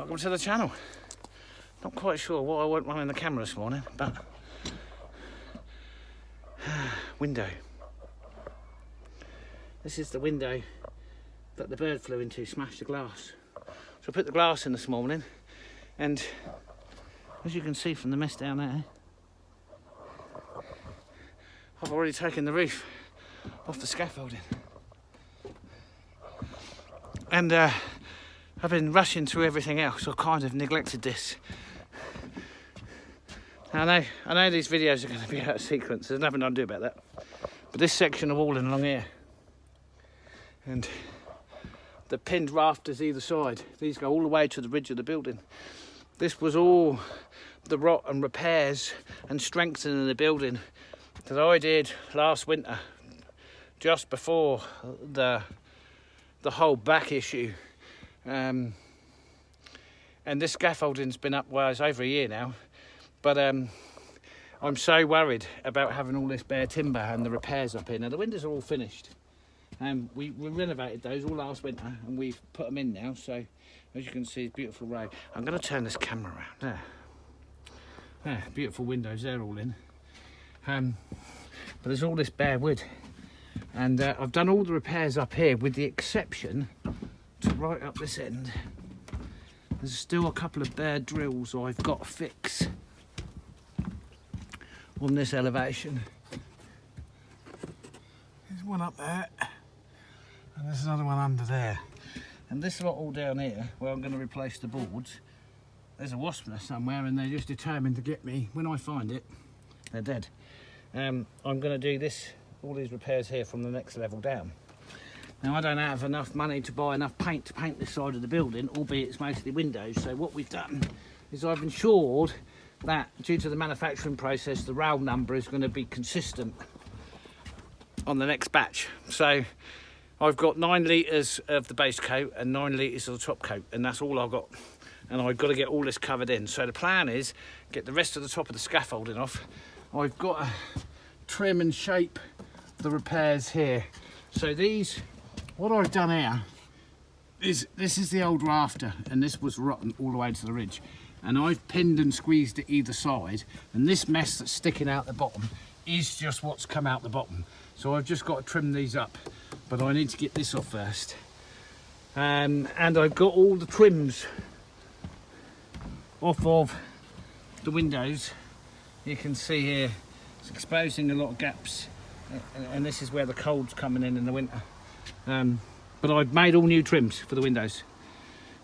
Welcome to the channel. Not quite sure what I went running the camera this morning, but window. This is the window that the bird flew into, smashed the glass. So I put the glass in this morning, and as you can see from the mess down there, I've already taken the roof off the scaffolding. And I've been rushing through everything else. I kind of neglected this. I know these videos are going to be out of sequence. There's nothing I can do about that. But this section of walling along here, and the pinned rafters either side, these go all the way to the ridge of the building. This was all the rot and repairs and strengthening the building that I did last winter, just before the whole back issue. And this scaffolding's been up, well, it's over a year now, but I'm so worried about having all this bare timber and the repairs up here. Now the windows are all finished, and we renovated those all last winter, and we've put them in now. So as you can see, it's beautiful road. I'm going to turn this camera around there. Beautiful windows, they're all in. But there's all this bare wood, and I've done all the repairs up here with the exception to right up this end. There's still a couple of bare drills I've got to fix on this elevation. There's one up there, and there's another one under there. And this lot all down here, where I'm going to replace the boards, there's a wasp nest somewhere, and they're just determined to get me. When I find it, they're dead. I'm going to do all these repairs here from the next level down. Now I don't have enough money to buy enough paint to paint this side of the building, albeit it's mostly windows. So what we've done is I've ensured that due to the manufacturing process, the rail number is going to be consistent on the next batch. So I've got 9 litres of the base coat and 9 litres of the top coat, and that's all I've got. And I've got to get all this covered in. So the plan is get the rest of the top of the scaffolding off. I've got to trim and shape the repairs here. So what I've done here is, this is the old rafter, and this was rotten all the way to the ridge. And I've pinned and squeezed it either side, and this mess that's sticking out the bottom is just what's come out the bottom. So I've just got to trim these up, but I need to get this off first. And I've got all the trims off of the windows. You can see here it's exposing a lot of gaps, and this is where the cold's coming in the winter. But I've made all new trims for the windows.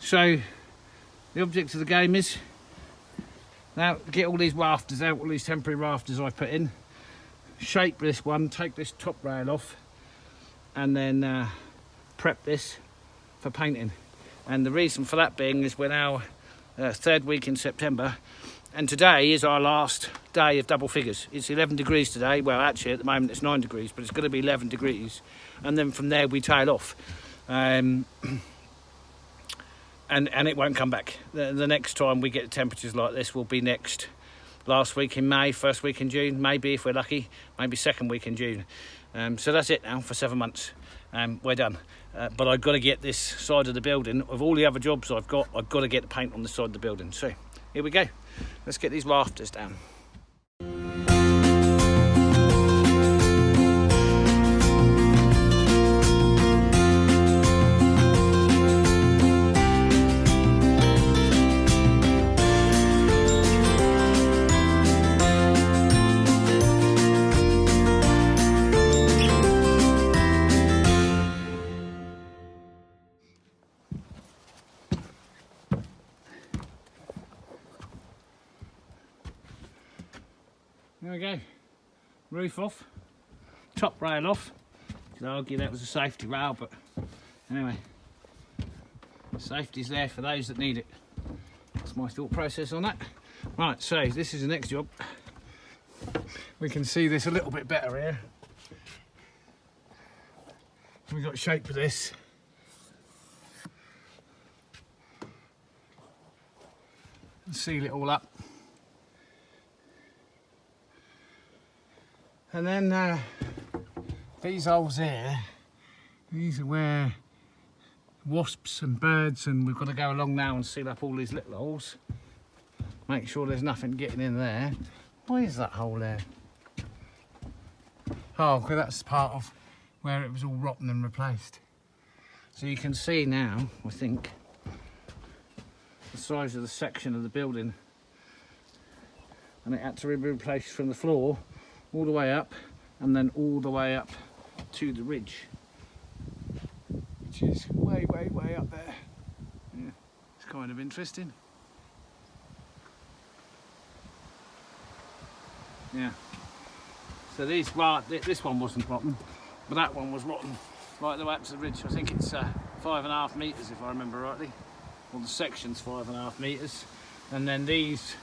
So the object of the game is now get all these rafters out, all these temporary rafters I've put in, shape this one, take this top rail off, and then prep this for painting. And the reason for that being is we're now 3rd week in September, and today is our last day of double figures. It's 11 degrees today. Well, actually at the moment it's 9 degrees, but it's going to be 11 degrees, and then from there we tail off, and it won't come back. The next time we get temperatures like this will be last week in May, 1st week in June, maybe if we're lucky, maybe 2nd week in June. So that's it now for 7 months. We're done. But I've got to get this side of the building, of all the other jobs I've got to get the paint on the side of the building. So here we go. Let's get these rafters down. There we go, roof off, top rail off. You could argue that was a safety rail, but anyway, safety's there for those that need it. That's my thought process on that. Right, so this is the next job. We can see this a little bit better here. We've got shape for this. Seal it all up. And then these holes here, these are where wasps and birds, and we've got to go along now and seal up all these little holes. Make sure there's nothing getting in there. Why is that hole there? Oh, well, that's part of where it was all rotten and replaced. So you can see now, I think, the size of the section of the building, and it had to be replaced from the floor all the way up and then all the way up to the ridge, which is way up there. Yeah, it's kind of interesting. Yeah, so this one wasn't rotten, but that one was rotten right the way up to the ridge. I think it's 5.5 metres if I remember rightly. Well, the section's 5.5 metres, and then these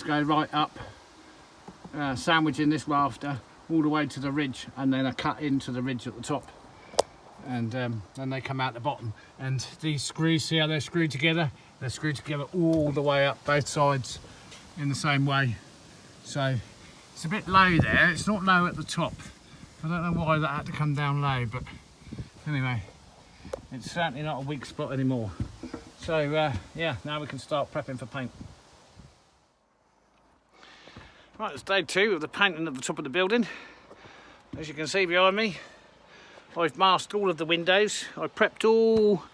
go right up, sandwiching this rafter all the way to the ridge, and then are cut into the ridge at the top, and then they come out the bottom. And these screws, see how they're screwed together? They're screwed together all the way up both sides in the same way. So it's a bit low there. It's not low at the top. I don't know why that had to come down low, but anyway, it's certainly not a weak spot anymore. So yeah, now we can start prepping for paint. Right, it's day 2 of the painting at the top of the building. As you can see behind me, I've masked all of the windows. I prepped all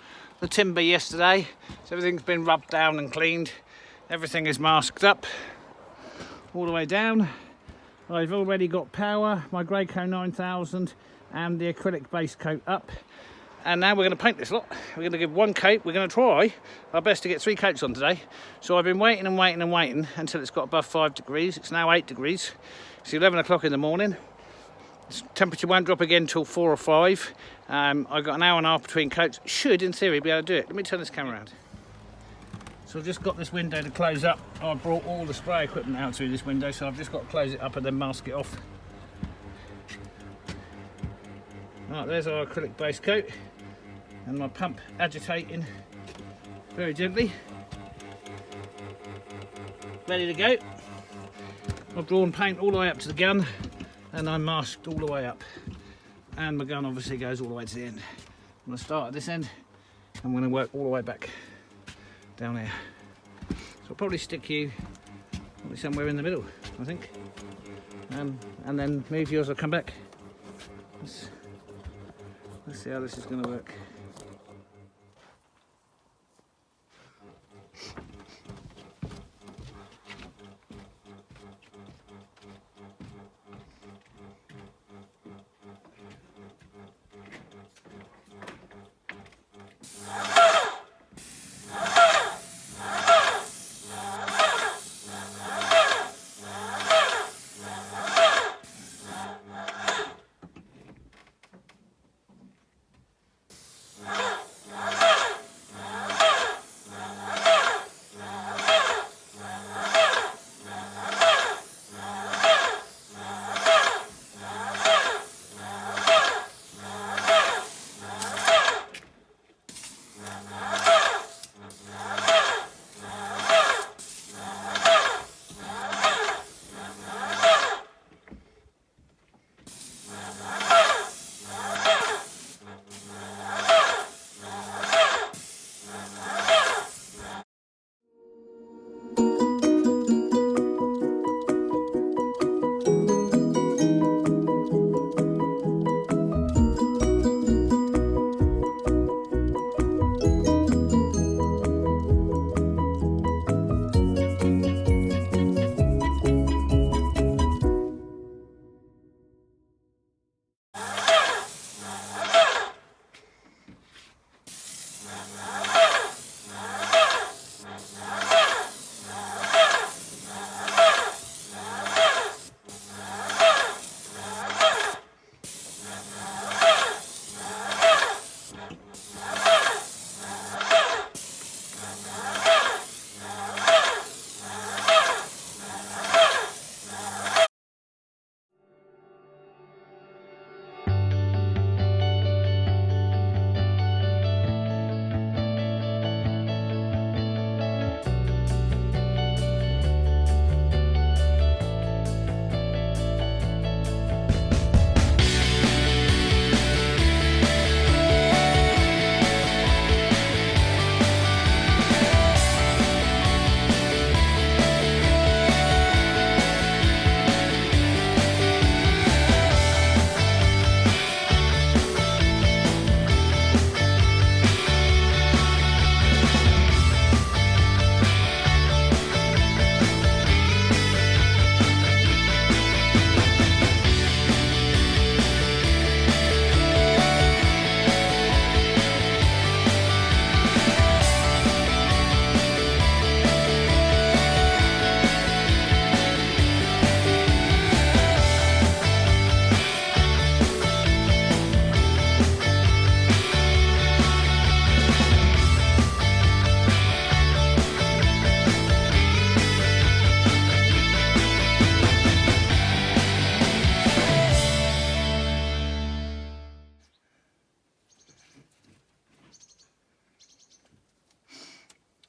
the timber yesterday, so everything's been rubbed down and cleaned. Everything is masked up all the way down. I've already got power, my Greyco 9000 and the acrylic base coat up. And now we're going to paint this lot. We're going to give one coat. We're going to try our best to get 3 coats on today. So I've been waiting until it's got above 5 degrees. It's now 8 degrees. It's 11 o'clock in the morning. The temperature won't drop again until 4 or 5. I've got an hour and a half between coats. Should, in theory, be able to do it. Let me turn this camera around. So I've just got this window to close up. I brought all the spray equipment out through this window, so I've just got to close it up and then mask it off. Right, there's our acrylic base coat, and my pump agitating very gently. Ready to go. I've drawn paint all the way up to the gun, and I'm masked all the way up. And my gun obviously goes all the way to the end. I'm going to start at this end, and I'm going to work all the way back down here. So I'll probably stick you somewhere in the middle, I think. And then move yours, I'll come back. Let's see how this is going to work.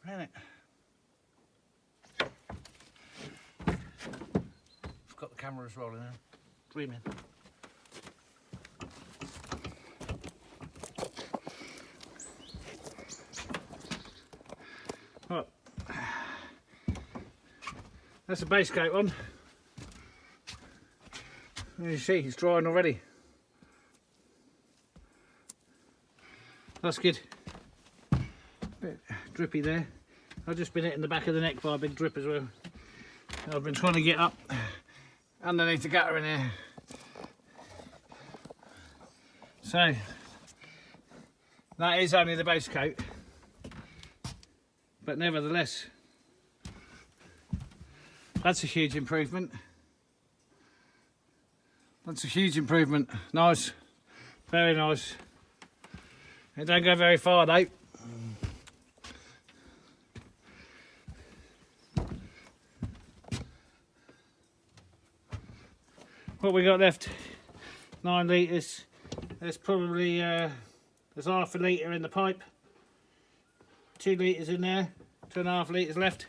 Isn't it? I've got the cameras rolling now. Dreaming. Right. That's the base coat on. As you see, it's drying already. That's good. Bit drippy there. I've just been hitting the back of the neck by a big drip as well. I've been trying to get up underneath the gutter in here. So, that is only the base coat. But nevertheless, that's a huge improvement. That's a huge improvement. Nice. Very nice. It don't go very far though. What we got left? 9 litres. There's probably there's half a litre in the pipe. 2 litres in there. 2.5 litres left.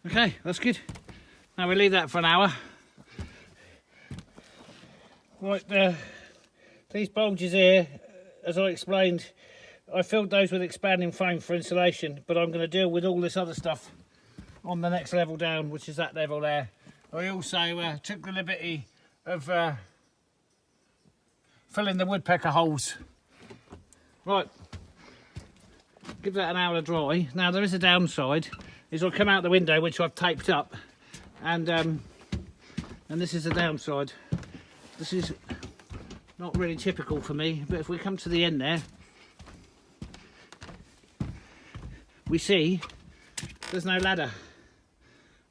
Okay, that's good. Now we leave that for an hour. Right, these bulges here, as I explained, I filled those with expanding foam for insulation, but I'm going to deal with all this other stuff on the next level down, which is that level there. I also took the liberty of filling the woodpecker holes. Right, give that an hour to dry. Now there is a downside, is I'll come out the window, which I've taped up, and this is the downside. This is not really typical for me, but if we come to the end there, we see there's no ladder,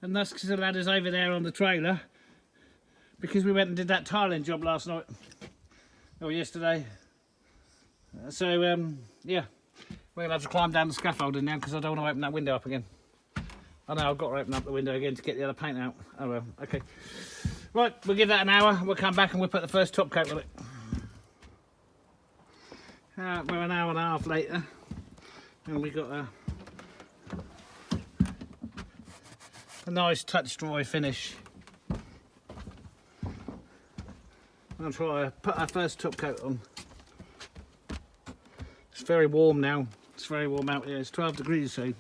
and that's because the ladder's over there on the trailer, because we went and did that tiling job last night or yesterday. So yeah, we're gonna have to climb down the scaffolding now because I don't want to open that window up again. I know I've got to open up the window again to get the other paint out. Oh well, okay. Right, we'll give that an hour. We'll come back and we'll put the first top coat on it. We're an hour and a half later, and we got a nice touch dry finish. I'll try to put our first top coat on. It's very warm now. It's very warm out here. It's 12 degrees so.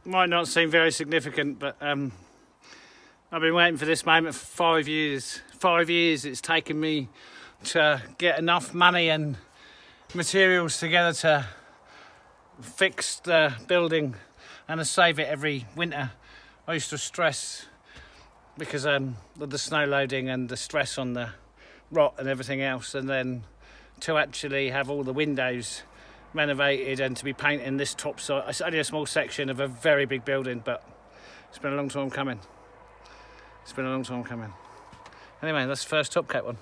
Might not seem very significant, but I've been waiting for this moment for 5 years. 5 years it's taken me to get enough money and materials together to fix the building and to save it every winter. I used to stress because of the snow loading and the stress on the rot and everything else, and then to actually have all the windows renovated and to be painting this top side. It's only a small section of a very big building, but it's been a long time coming. Anyway, that's the first top coat one.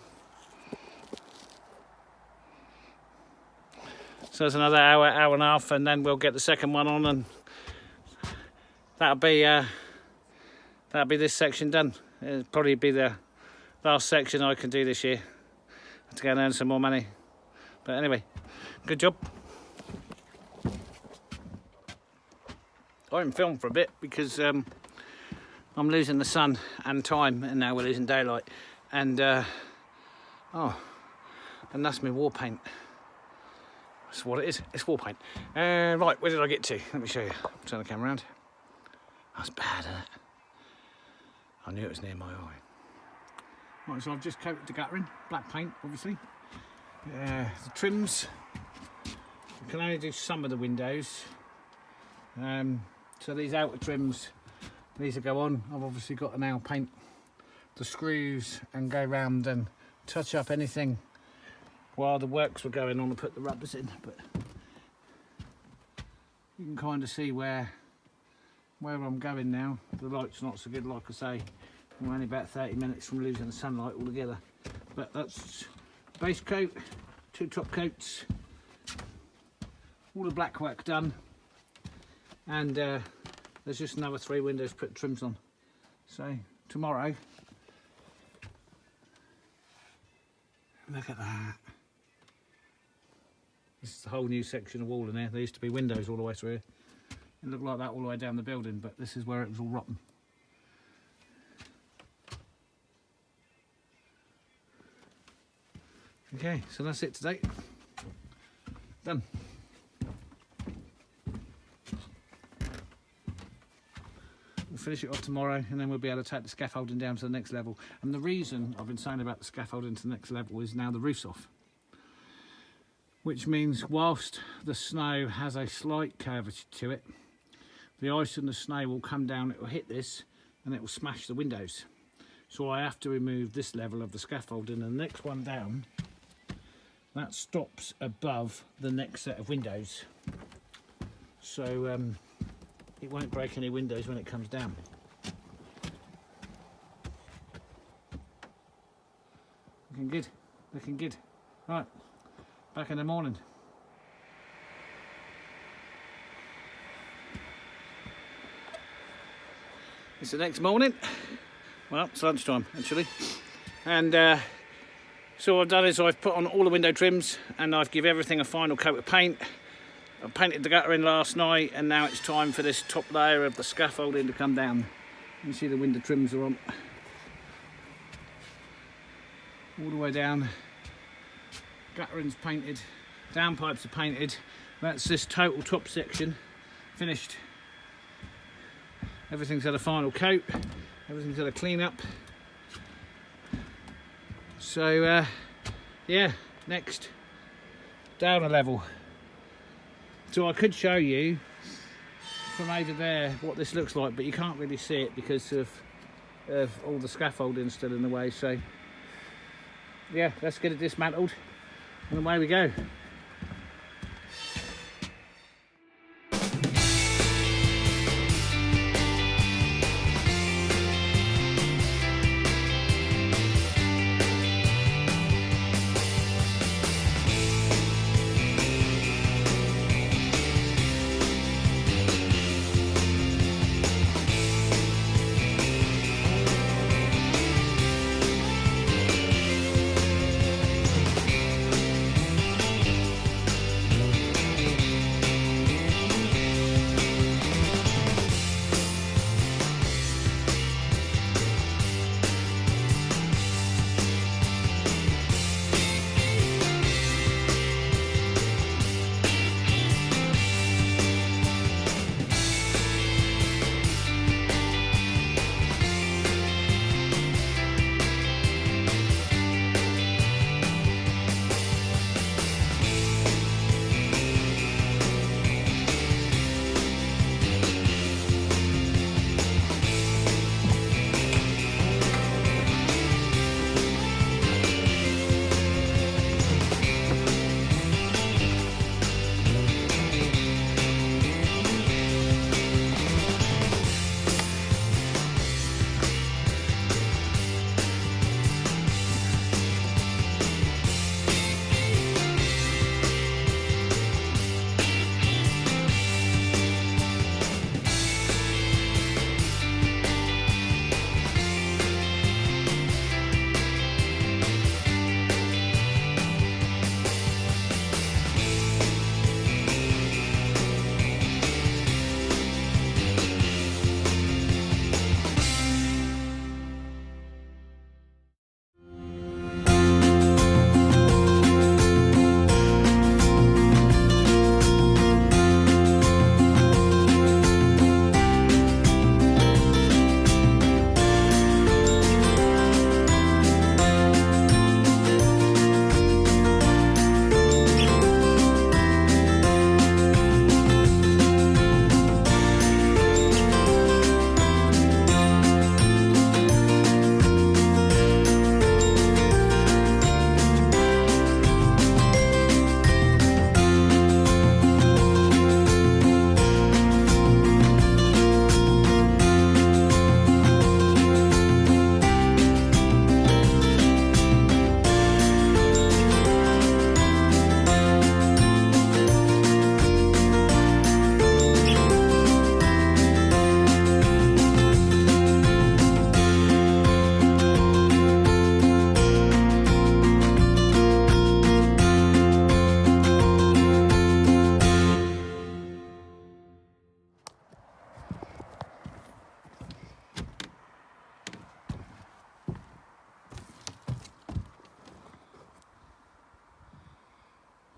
So there's another hour and a half, and then we'll get the second one on, and that'll be this section done. It'll probably be the last section I can do this year. I have to go and earn some more money. But anyway, good job. I haven't filmed for a bit because I'm losing the sun and time, and now we're losing daylight. And and that's my war paint. That's what it is. It's war paint. Right, where did I get to? Let me show you. Turn the camera around. That's bad, isn't it? I knew it was near my eye. Right, so I've just coated the guttering, black paint, obviously. The trims, you can only do some of the windows. So these outer trims, these will go on. I've obviously got to now paint the screws and go round and touch up anything while the works were going on and put the rubbers in. But you can kind of see where I'm going now. The light's not so good, like I say. I'm only about 30 minutes from losing the sunlight altogether. But that's base coat, 2 top coats, all the black work done, and there's just another 3 windows to put trims on. So tomorrow, look at that. This is the whole new section of wall in there. There used to be windows all the way through. It looked like that all the way down the building, but this is where it was all rotten. Okay, so that's it today. Done. We'll finish it off tomorrow, and then we'll be able to take the scaffolding down to the next level. And the reason I've been saying about the scaffolding to the next level is now the roof's off. Which means whilst the snow has a slight curvature to it, the ice and the snow will come down, it will hit this, and it will smash the windows. So I have to remove this level of the scaffolding, and the next one down, that stops above the next set of windows. So it won't break any windows when it comes down. Looking good, looking good. Right, back in the morning. It's the next morning. Well, it's lunchtime actually. And so what I've done is I've put on all the window trims and I've given everything a final coat of paint. I painted the gutter in last night, and now it's time for this top layer of the scaffolding to come down. You see the window trims are on all the way down. Guttering's painted, downpipes are painted. That's this total top section finished. Everything's had a final coat, everything's had a clean up. So yeah, next down a level. So I could show you from over there what this looks like, but you can't really see it because of all the scaffolding still in the way. So yeah, let's get it dismantled and away we go.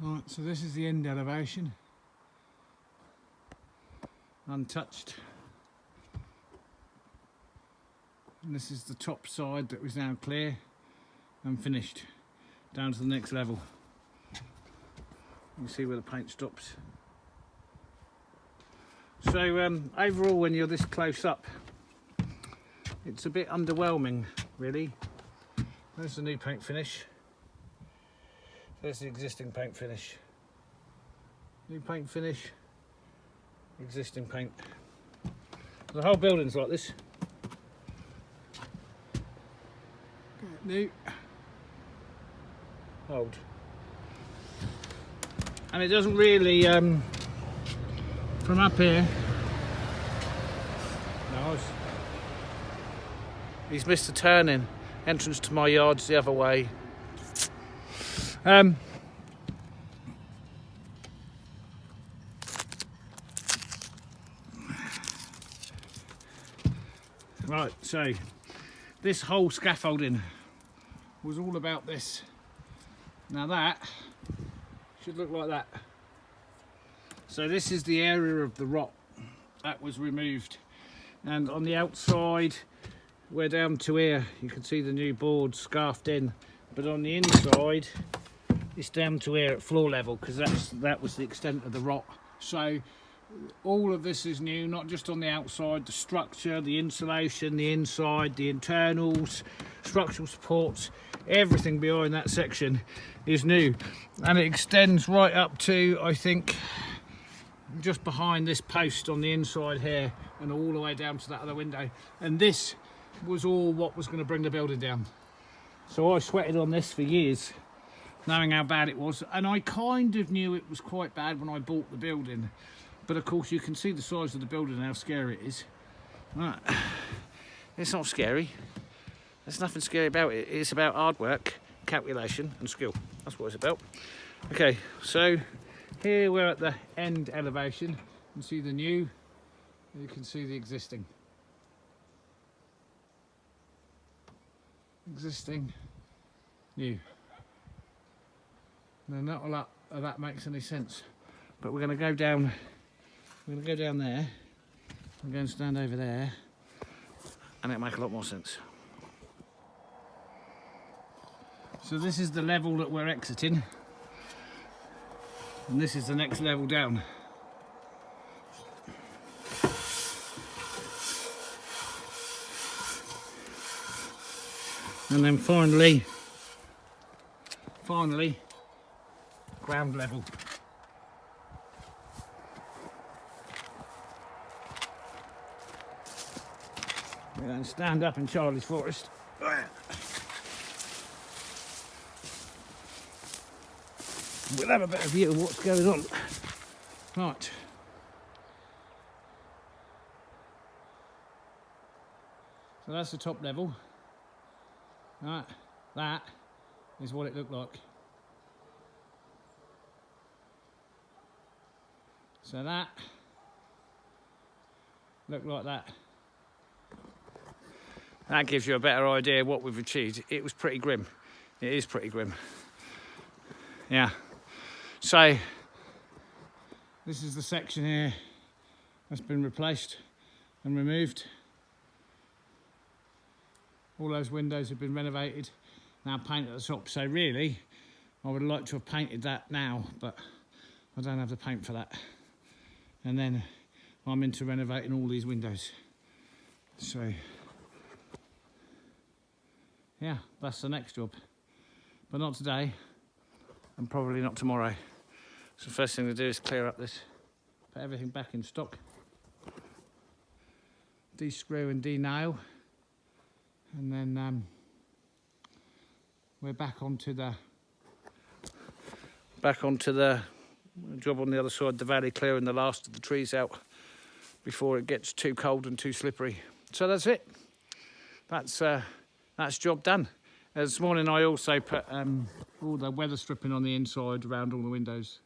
Right, so this is the end elevation, untouched, and this is the top side that was now clear and finished, down to the next level. You can see where the paint stops. So overall, when you're this close up, it's a bit underwhelming, really. There's the new paint finish. There's the existing paint finish. New paint finish, existing paint. The whole building's like this. New, old. And it doesn't really, from up here, no, he's missed a turning. Entrance to my yard's the other way. Right, so this whole scaffolding was all about this. Now that should look like that. So this is the area of the rot that was removed, and on the outside we're down to here. You can see the new boards scarfed in, but on the inside it's down to here at floor level, because that was the extent of the rot. So all of this is new, not just on the outside, the structure, the insulation, the inside, the internals, structural supports, everything behind that section is new, and it extends right up to, I think, just behind this post on the inside here, and all the way down to that other window. And this was all what was going to bring the building down. So I sweated on this for years, knowing how bad it was, and I kind of knew it was quite bad when I bought the building, but of course you can see the size of the building and how scary it is. Right. It's not scary. There's nothing scary about it. It's about hard work, calculation and skill. That's what it's about. Okay, so here we're at the end elevation. You can see the new, you can see the existing. Existing, new. Now not a lot of that makes any sense, but we're going to go down. We're going to go down there. I'm going to stand over there, and it'll make a lot more sense. So this is the level that we're exiting, and this is the next level down. And then finally, ground level. We're going to stand up in Charlie's Forest. We'll have a better view of what's going on. Right. So that's the top level. Right. That is what it looked like. So that looked like that. That gives you a better idea of what we've achieved. It was pretty grim. It is pretty grim. Yeah. So this is the section here that's been replaced and removed. All those windows have been renovated, now painted at the top. So really, I would like to have painted that now, but I don't have the paint for that. And then I'm into renovating all these windows. So yeah, that's the next job, but not today, and probably not tomorrow. So the first thing to do is clear up this, put everything back in stock, de-screw and de-nail, and then we're back onto the job on the other side of the valley, clearing the last of the trees out before it gets too cold and too slippery. So that's it. That's job done. This morning I also put all the weather stripping on the inside around all the windows.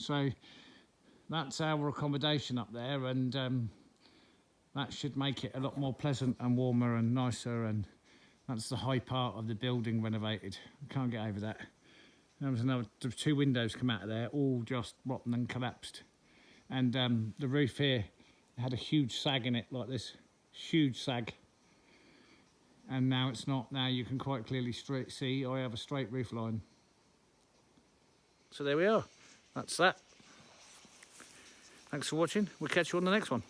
So that's our accommodation up there, and that should make it a lot more pleasant and warmer and nicer, and that's the high part of the building renovated. I can't get over that. There was another 2 windows come out of there, all just rotten and collapsed. And the roof here had a huge sag in it, like this, huge sag. And now it's not. Now you can quite clearly see I have a straight roof line. So there we are. That's that. Thanks for watching. We'll catch you on the next one.